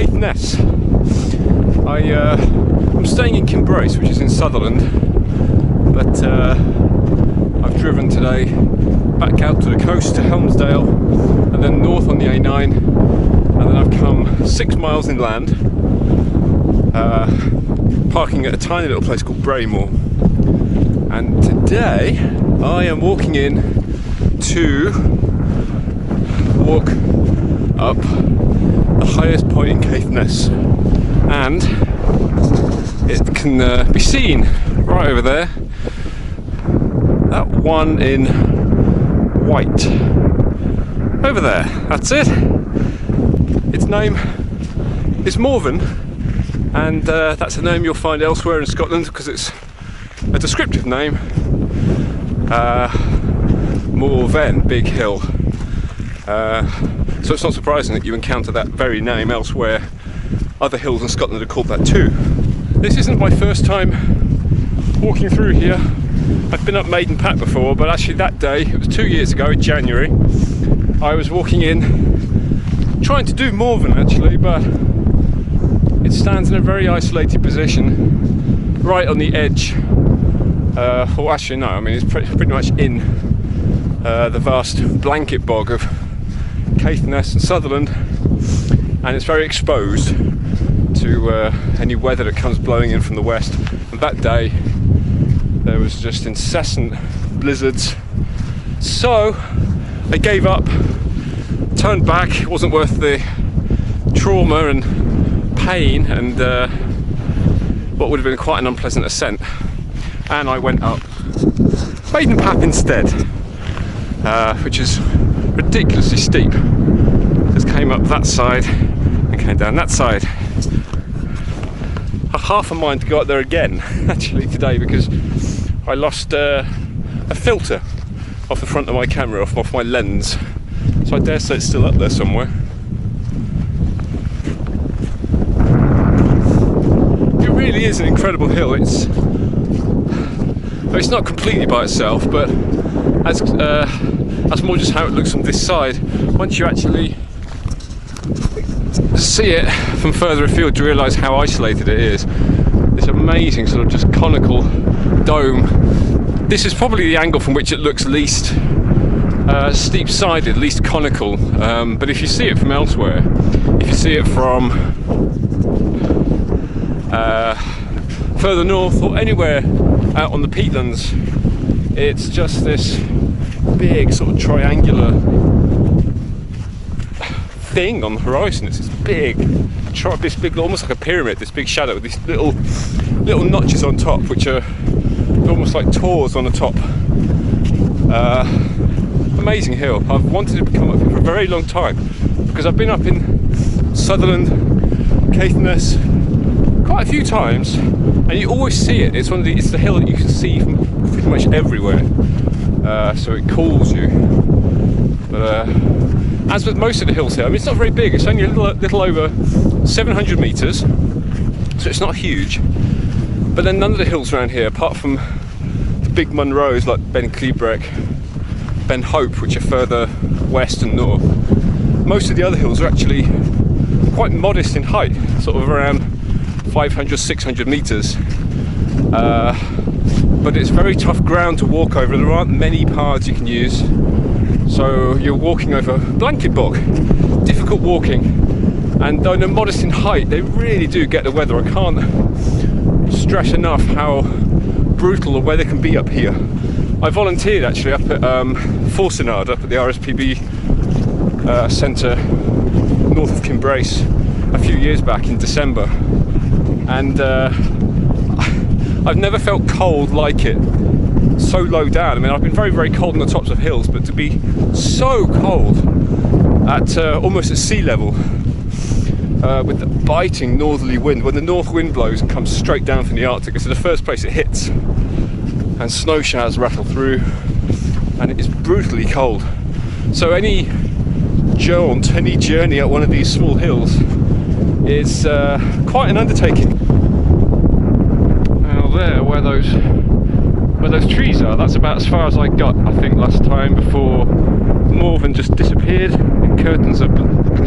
Caithness. I'm staying in Kinbrace, which is in Sutherland, but I've driven today back out to the coast to Helmsdale and then north on the A9, and then I've come 6 miles inland, parking at a tiny little place called Braymore. And today I am walking in to walk up the highest point in Caithness, and it can be seen right over there, that one in white over there, that's it. Its name is Morven, and that's a name you'll find elsewhere in Scotland because it's a descriptive name. Morven, big hill. So it's not surprising that you encounter that very name elsewhere. Other hills in Scotland are called that too. This isn't my first time walking through here. I've been up Maiden Pack before, but actually that day, it was 2 years ago in January, I was walking in, trying to do Morven actually, but it stands in a very isolated position, right on the edge. Well, actually no, I mean it's pretty much in the vast blanket bog of Caithness and Sutherland, and it's very exposed to any weather that comes blowing in from the west. And that day there was just incessant blizzards, so I gave up, turned back. It wasn't worth the trauma and pain and what would have been quite an unpleasant ascent, and I went up Maiden Path instead, which is ridiculously steep. Just came up that side and came down that side. I half a mind to go up there again actually today, because I lost a filter off the front of my camera, off my lens, so I dare say it's still up there somewhere. It really is an incredible hill. It's not completely by itself, but that's more just how it looks from this side. Once you actually see it from further afield, you realise how isolated it is. This amazing sort of just conical dome. This is probably the angle from which it looks least steep-sided, least conical. But if you see it from elsewhere, if you see it from further north or anywhere out on the peatlands, it's just this big sort of triangular thing on the horizon. It's this big, almost like a pyramid, this big shadow with these little notches on top, which are almost like tors on the top. Amazing hill. I've wanted to come up here for a very long time, because I've been up in Sutherland, Caithness quite a few times, and you always see it. It's the hill that you can see from pretty much everywhere. So it calls you. But as with most of the hills here, I mean, it's not very big. It's only a little over 700 metres, so it's not huge. But then none of the hills around here, apart from the big Munros like Ben Ben Hope, which are further west and north, most of the other hills are actually quite modest in height, sort of around 500, 600 metres. But it's very tough ground to walk over. There aren't many paths you can use, so you're walking over blanket bog, difficult walking. And though they're modest in height, they really do get the weather. I can't stress enough how brutal the weather can be up here. I volunteered actually up at Forcenard, up at the RSPB centre north of Kinbrace a few years back in December, and I've never felt cold like it, so low down. I mean, I've been very, very cold on the tops of hills, but to be so cold at almost at sea level, with the biting northerly wind, when the north wind blows and comes straight down from the Arctic, it's the first place it hits, and snow showers rattle through, and it is brutally cold. So any jaunt, any journey up one of these small hills is quite an undertaking. Now there, where those trees are, that's about as far as I got, I think, last time, before Morven just disappeared in curtains of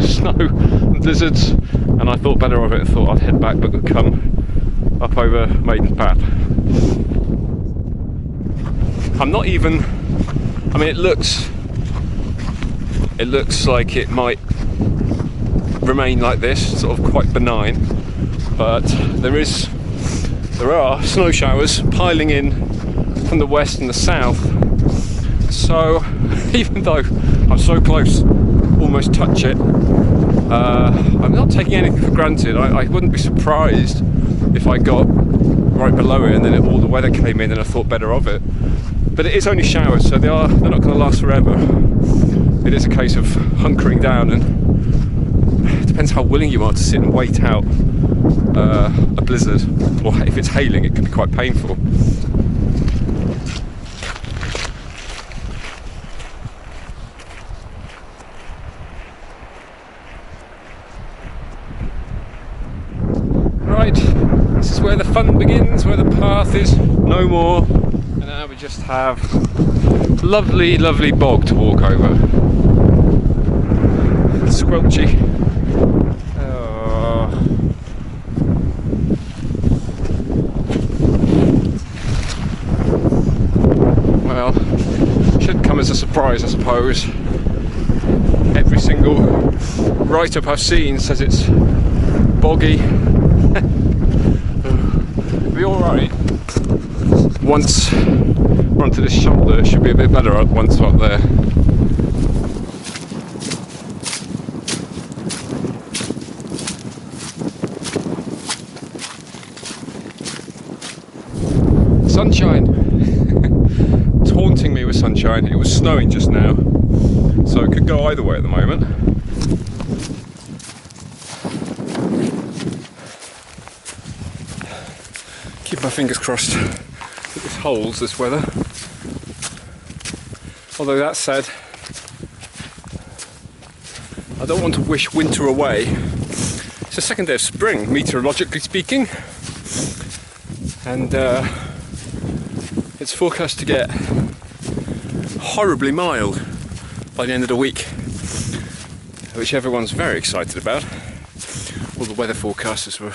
snow and blizzards, and I thought better of it. I thought I'd head back, but would come up over Maiden's Path. I'm not even, I mean, it looks like it might remain like this, sort of quite benign, but there are snow showers piling in from the west and the south. So even though I'm so close, almost touch it, I'm not taking anything for granted. I wouldn't be surprised if I got right below it and then all the weather came in and I thought better of it. But it is only showers, so they're not going to last forever. It is a case of hunkering down, and it depends how willing you are to sit and wait out a blizzard, or if it's hailing it can be quite painful. Right, this is where the fun begins, where the path is no more, and now we just have lovely, lovely bog to walk over. Squelchy. Oh. Well, shouldn't come as a surprise, I suppose. Every single write-up I've seen says it's boggy. It'll be alright. Once we're onto this shoulder, it should be a bit better once we're up there. Sunshine. Taunting me with sunshine. It was snowing just now, so it could go either way at the moment. Keep my fingers crossed that this holds, this weather. Although that said, I don't want to wish winter away. It's the second day of spring, meteorologically speaking, and it's forecast to get horribly mild by the end of the week, which everyone's very excited about. All the weather forecasters were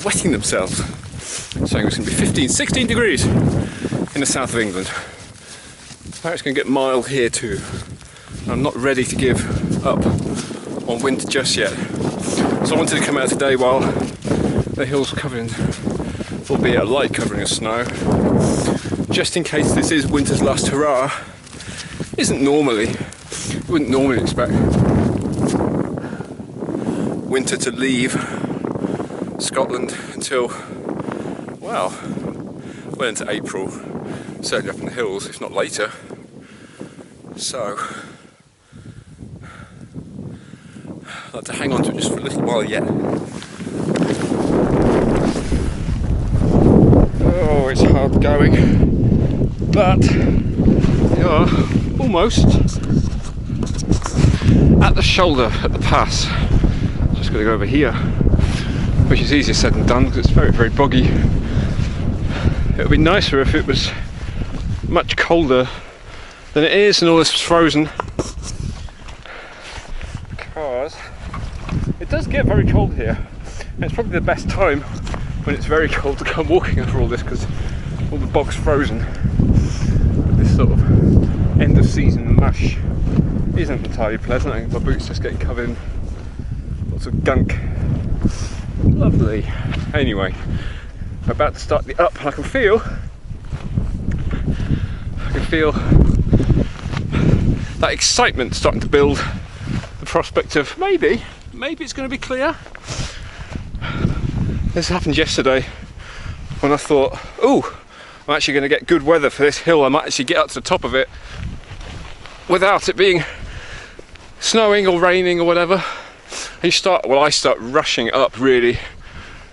wetting themselves, saying it's going to be 15, 16 degrees in the south of England. Now it's going to get mild here too. I'm not ready to give up on winter just yet. So I wanted to come out today while the hills were covered in, albeit a light covering of snow, just in case this is winter's last hurrah. Wouldn't normally expect winter to leave Scotland until, well into April, certainly up in the hills, if not later. So I'd like to hang on to it just for a little while yet. Oh, it's hard going, but we are almost at the shoulder at the pass. Just got to go over here, which is easier said than done because it's very, very boggy. It would be nicer if it was much colder than it is and all this was frozen, because it does get very cold here, and it's probably the best time when it's very cold to come walking over all this, because all the bog's frozen. But this sort of end of season mush isn't entirely pleasant. I think my boots just getting covered in lots of gunk. Lovely. Anyway, I'm about to start the up, and I can feel that excitement starting to build. The prospect of maybe it's going to be clear. This happened yesterday when I thought, oh, I'm actually going to get good weather for this hill. I might actually get up to the top of it without it being snowing or raining or whatever. And I start rushing up really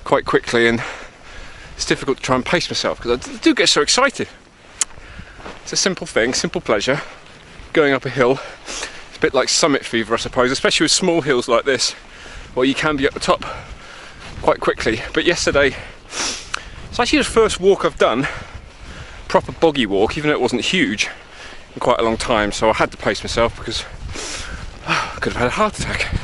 quite quickly, and it's difficult to try and pace myself because I do get so excited. It's a simple thing, simple pleasure, going up a hill. It's a bit like summit fever, I suppose, especially with small hills like this, where you can be at the top quite quickly. But yesterday, it's actually the first walk I've done, proper boggy walk, even though it wasn't huge, in quite a long time, so I had to pace myself because I could have had a heart attack.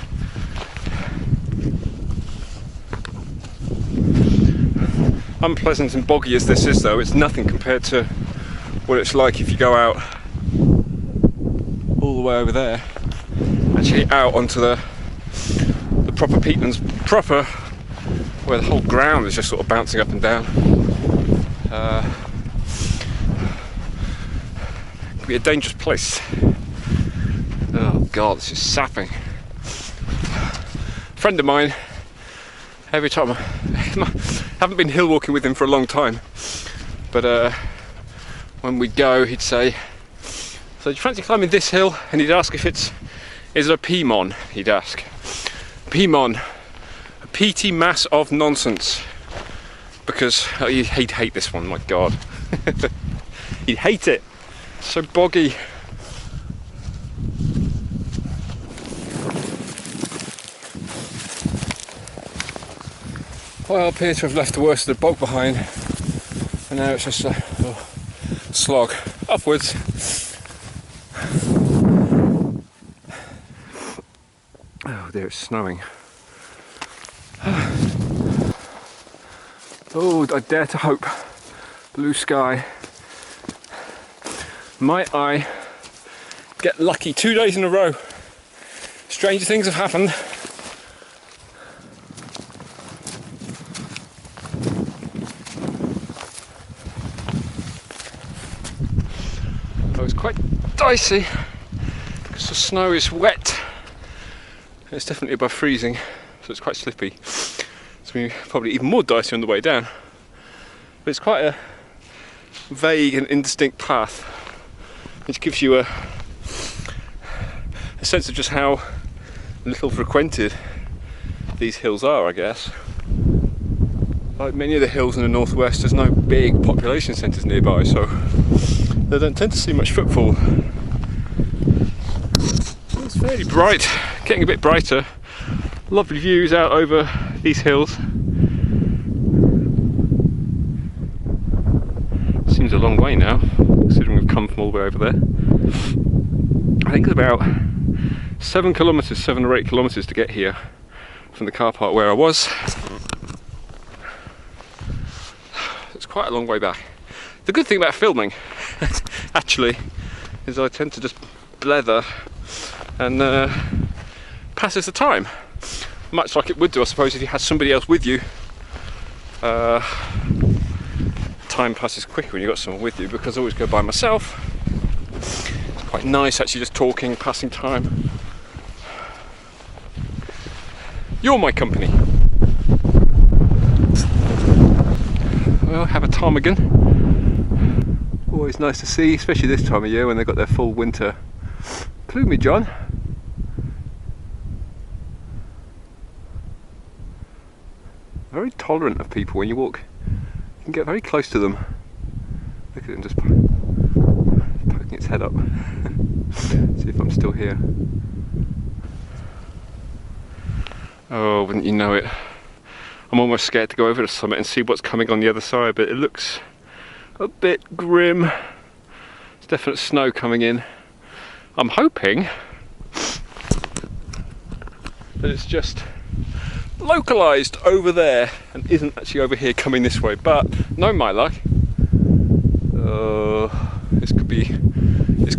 unpleasant and boggy as this is though, it's nothing compared to what it's like if you go out all the way over there, actually out onto the proper peatlands proper, where the whole ground is just sort of bouncing up and down. It can be a dangerous place. Oh god, this is sapping. A friend of mine, every time I haven't been hill walking with him for a long time, but when we'd go, he'd say, "So do you fancy climbing this hill?" And he'd ask if is it a Pimon? He'd ask. Pimon, a peaty mass of nonsense. Because he'd hate this one, my god. He'd hate it. So boggy. Well, I appear to have left the worst of the bog behind, and now it's just a slog upwards. Oh dear, it's snowing. Oh, I dare to hope. Blue sky. Might I get lucky 2 days in a row? Stranger things have happened. Oh, it's quite dicey because the snow is wet. It's definitely above freezing, so it's quite slippy. It's going to be probably even more dicey on the way down. But it's quite a vague and indistinct path, which gives you a sense of just how little frequented these hills are, I guess. Like many of the hills in the northwest, there's no big population centres nearby, so they don't tend to see much footfall. It's fairly bright, getting a bit brighter. Lovely views out over these hills. Seems a long way now, considering we've come from all the way over there. I think it's about 7 or 8 kilometres to get here from the car park where I was. It's quite a long way back. The good thing about filming, actually, is I tend to just blether and passes the time. Much like it would do, I suppose, if you had somebody else with you. Time passes quicker when you've got someone with you, because I always go by myself. It's quite nice actually just talking, passing time. You're my company. Well, have a ptarmigan. Always nice to see, especially this time of year when they've got their full winter plumage on. Very tolerant of people when you walk. You can get very close to them. Look at it, just poking its head up. See if I'm still here. Oh, wouldn't you know it. I'm almost scared to go over the summit and see what's coming on the other side, but it looks a bit grim. There's definite snow coming in. I'm hoping that it's just localised over there and isn't actually over here coming this way, but knowing my luck, this could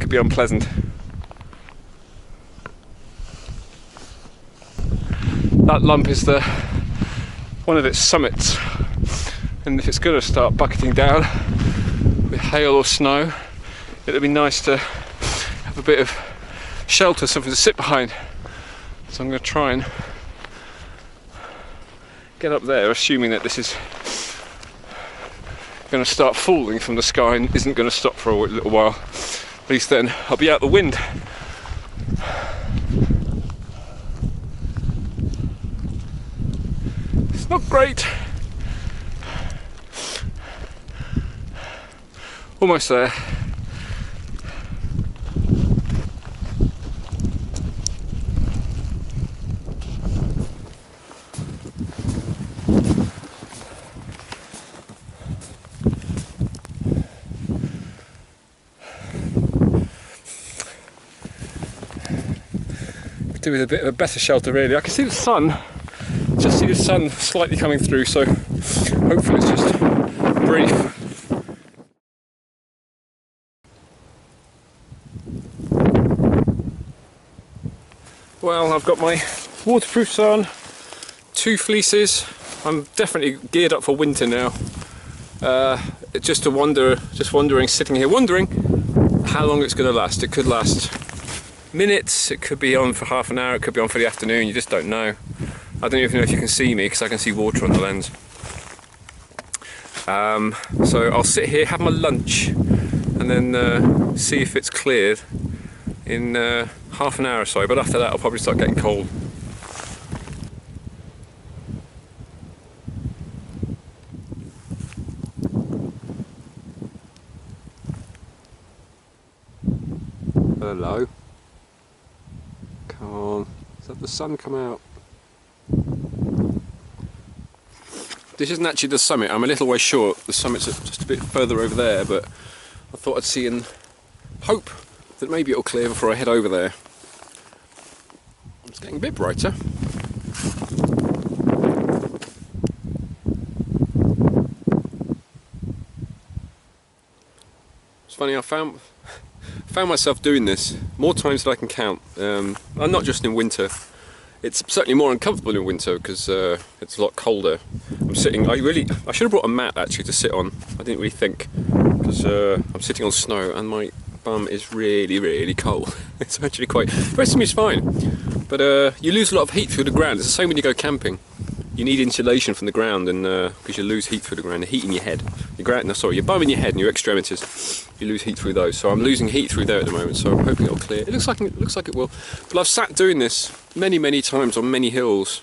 be unpleasant. That lump is one of its summits, and if it's going to start bucketing down with hail or snow, it'll be nice to have a bit of shelter, something to sit behind. So I'm going to try and get up there, assuming that this is going to start falling from the sky and isn't going to stop for a little while. At least then I'll be out the wind. It's not great. Almost there. Do with a bit of a better shelter really. I can see the sun, just see the sun slightly coming through, so hopefully it's just brief. Well, I've got my waterproofs on, 2 fleeces. I'm definitely geared up for winter now. Just wondering, sitting here wondering how long it's going to last. It could last minutes, it could be on for half an hour, it could be on for the afternoon, you just don't know. I don't even know if you can see me because I can see water on the lens. So I'll sit here, have my lunch, and then see if it's cleared in half an hour or so, but after that I'll probably start getting cold. Hello. Come on, let the sun come out. This isn't actually the summit, I'm a little way short. The summit's just a bit further over there, but I thought I'd see and hope that maybe it'll clear before I head over there. It's getting a bit brighter. It's funny, I found myself doing this more times than I can count. And not just in winter. It's certainly more uncomfortable in winter because it's a lot colder. I'm sitting. I should have brought a mat actually to sit on. I didn't really think because I'm sitting on snow and my bum is really cold. It's actually quite. The rest of me is fine, but you lose a lot of heat through the ground. It's the same when you go camping. You need insulation from the ground, and because you lose heat through the ground, the heat in your head, your bum in your head and your extremities, you lose heat through those. So I'm losing heat through there at the moment. So I'm hoping it'll clear. It looks like it will. But I've sat doing this many times on many hills,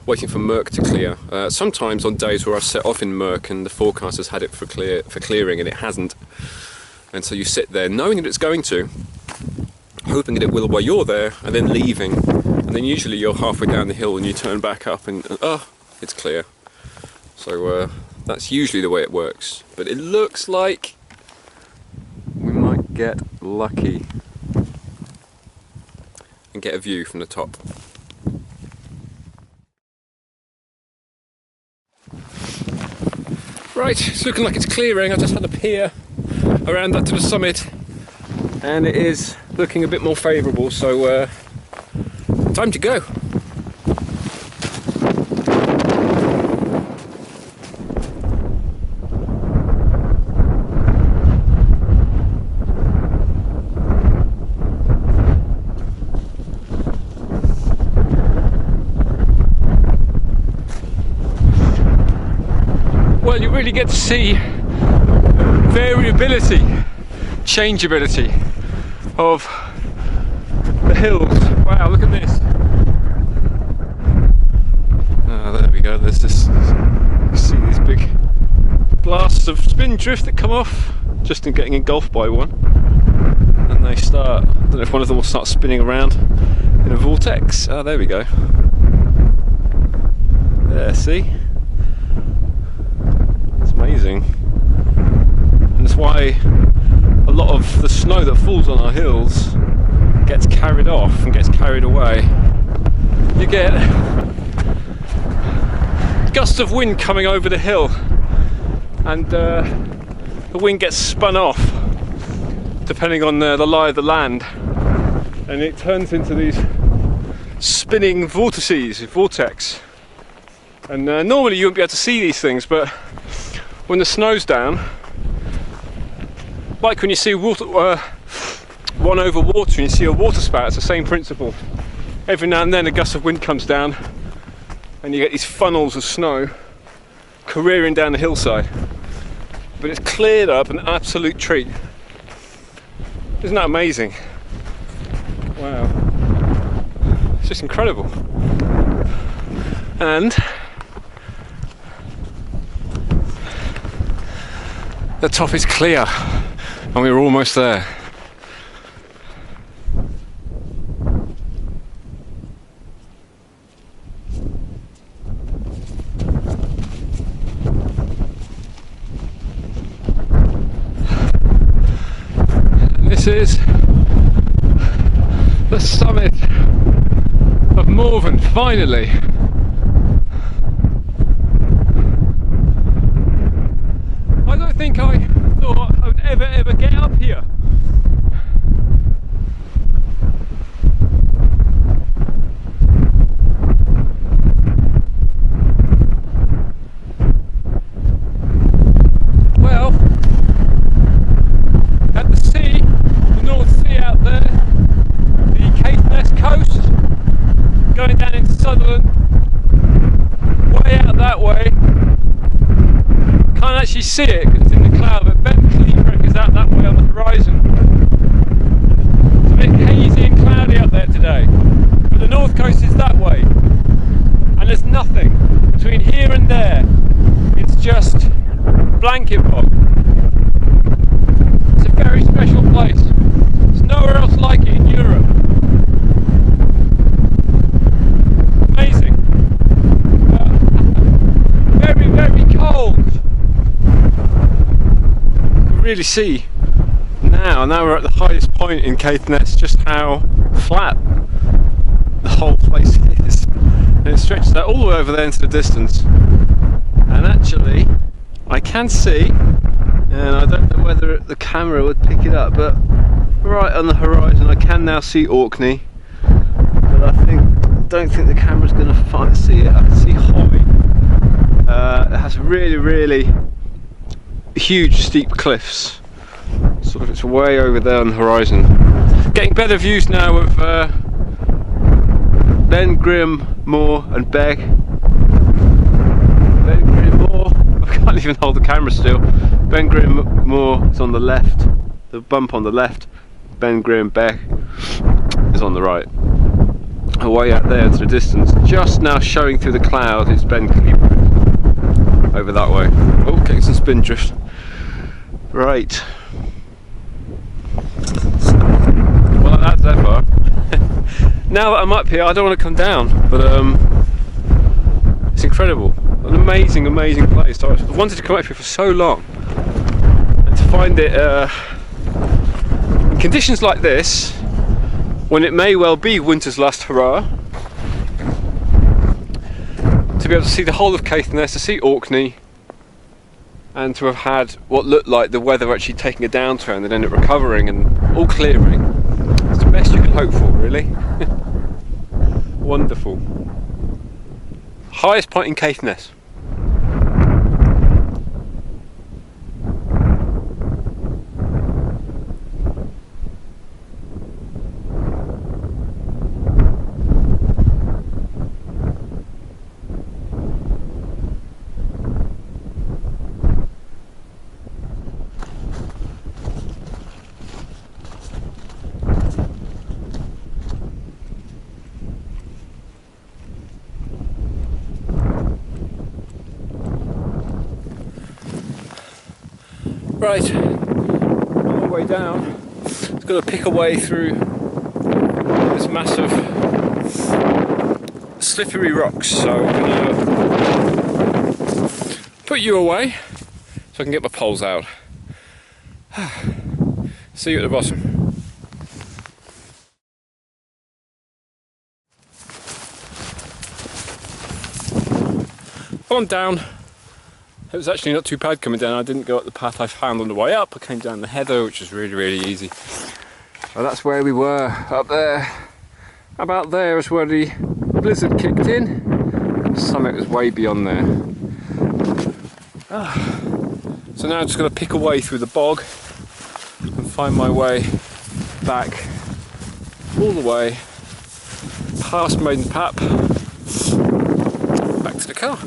waiting for murk to clear. Sometimes on days where I've set off in murk and the forecast has had it for clearing and it hasn't. And so you sit there knowing that it's going to, hoping that it will while you're there, and then leaving. And then usually you're halfway down the hill and you turn back up and it's clear. So that's usually the way it works. But it looks like we might get lucky and get a view from the top. Right, it's looking like it's clearing. I just had a peer around that to the summit and it is looking a bit more favourable, so time to go. Well, you really get to see variability, changeability of the hills. Wow, look at this. Oh, there we go. There's this. You see these big blasts of spin drift that come off just in getting engulfed by one, and they start. I don't know if one of them will start spinning around in a vortex. Oh, there we go. There, see. Amazing, and that's why a lot of the snow that falls on our hills gets carried off and gets carried away. You get gusts of wind coming over the hill, and the wind gets spun off depending on the lie of the land, and it turns into these spinning vortex. And normally you wouldn't be able to see these things, but when the snow's down, like when you see water, one over water and you see a water spout, it's the same principle. Every now and then a gust of wind comes down and you get these funnels of snow careering down the hillside. But it's cleared up, an absolute treat. Isn't that amazing? Wow. It's just incredible. And the top is clear, and we're almost there. This is the summit of Morven, finally. going down into Sutherland, way out that way. Can't actually see it because it's in the cloud, but Benvironment is out that way on the horizon. It's a bit hazy and cloudy up there today, but the north coast is that way, and there's nothing between here and there. It's just blanket bog. It's a very special place. There's nowhere else like it in Europe. Amazing. Very, very cold. You can really see now we're at the highest point in Caithness, just how flat the whole place is. And it stretches out all the way over there into the distance. And actually, I can see, and I don't know whether the camera would pick it up, but right on the horizon I can now see Orkney, but I don't think the camera's going to see it. I can see Hoy. It has really, really huge steep cliffs. Sort of, it's way over there on the horizon. Getting better views now of Benvironment, Moor and Beg. Benvironment, I can't even hold the camera still. Benvironment Moor is on the left, the bump on the left. Benvironment Beg is on the right. Way out there to the distance, just now showing through the cloud, is Benvironment over that way. Oh, getting some spin drift. Right. Well, that's that far. Now that I'm up here, I don't want to come down, but it's incredible. An amazing, amazing place. I wanted to come up here for so long, and to find it in conditions like this, when it may well be winter's last hurrah, to be able to see the whole of Caithness, to see Orkney, and to have had what looked like the weather actually taking a downturn and then it recovering and all clearing. It's the best you could hope for, really. Wonderful. Highest point in Caithness. Right, on my way down, I've got to pick a way through this massive slippery rocks, so I'm going to put you away so I can get my poles out. See you at the bottom. Well, I'm down. It was actually not too bad coming down. I didn't go up the path I found on the way up. I came down the heather, which was really, really easy. Well, that's where we were, up there. About there is where the blizzard kicked in. The summit was way beyond there. So now I'm just going to pick a way through the bog and find my way back all the way past Maiden Pap back to the car.